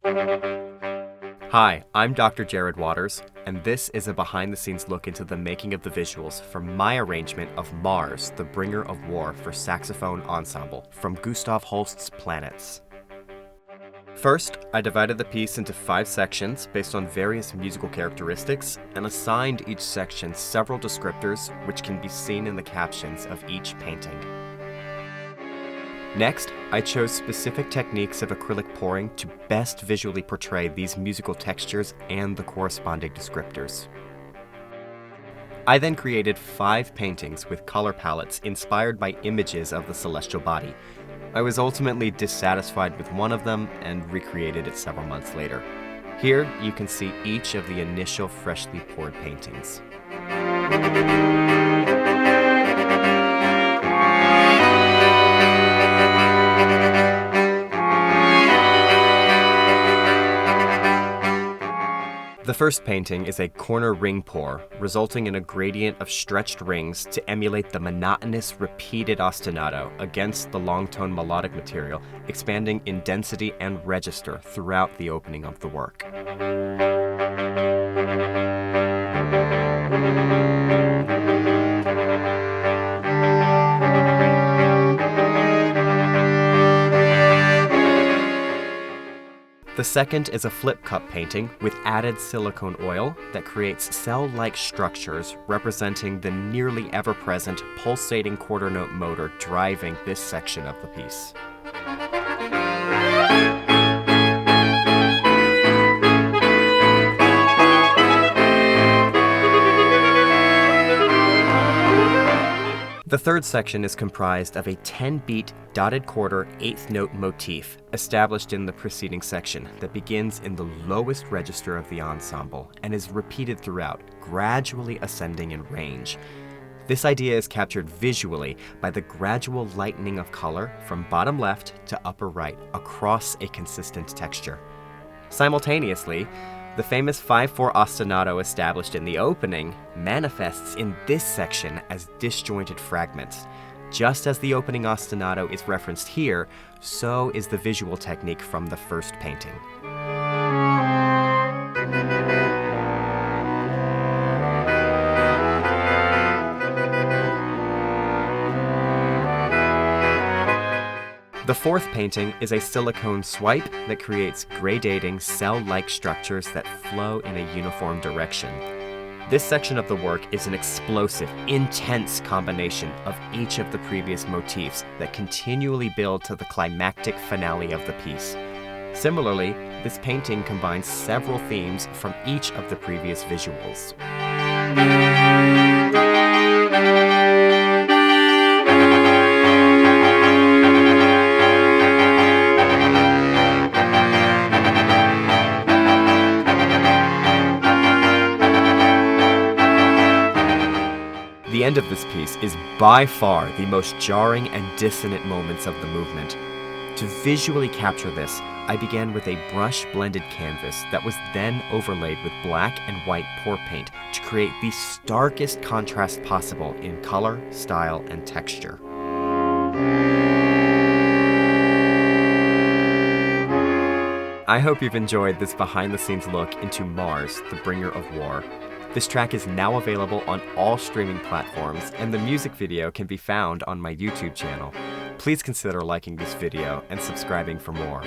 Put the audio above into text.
Hi, I'm Dr. Jared Waters, and this is a behind-the-scenes look into the making of the visuals for my arrangement of Mars, the Bringer of War for Saxophone Ensemble from Gustav Holst's Planets. First, I divided the piece into 5 sections based on various musical characteristics and assigned each section several descriptors which can be seen in the captions of each painting. Next, I chose specific techniques of acrylic pouring to best visually portray these musical textures and the corresponding descriptors. I then created 5 paintings with color palettes inspired by images of the celestial body. I was ultimately dissatisfied with one of them and recreated it several months later. Here, you can see each of the initial freshly poured paintings. The first painting is a corner ring pour, resulting in a gradient of stretched rings to emulate the monotonous, repeated ostinato against the long-tone melodic material, expanding in density and register throughout the opening of the work. The second is a flip cup painting with added silicone oil that creates cell-like structures representing the nearly ever-present pulsating quarter note motor driving this section of the piece. The third section is comprised of a 10-beat dotted quarter 8th note motif established in the preceding section that begins in the lowest register of the ensemble and is repeated throughout, gradually ascending in range. This idea is captured visually by the gradual lightening of color from bottom left to upper right across a consistent texture. Simultaneously, the famous 5/4 ostinato established in the opening manifests in this section as disjointed fragments. Just as the opening ostinato is referenced here, so is the visual technique from the first painting. The fourth painting is a silicone swipe that creates gradating cell-like structures that flow in a uniform direction. This section of the work is an explosive, intense combination of each of the previous motifs that continually build to the climactic finale of the piece. Similarly, this painting combines several themes from each of the previous visuals. The end of this piece is by far the most jarring and dissonant moments of the movement. To visually capture this, I began with a brush-blended canvas that was then overlaid with black and white pour paint to create the starkest contrast possible in color, style, and texture. I hope you've enjoyed this behind-the-scenes look into Mars, the Bringer of War. This track is now available on all streaming platforms, and the music video can be found on my YouTube channel. Please consider liking this video and subscribing for more.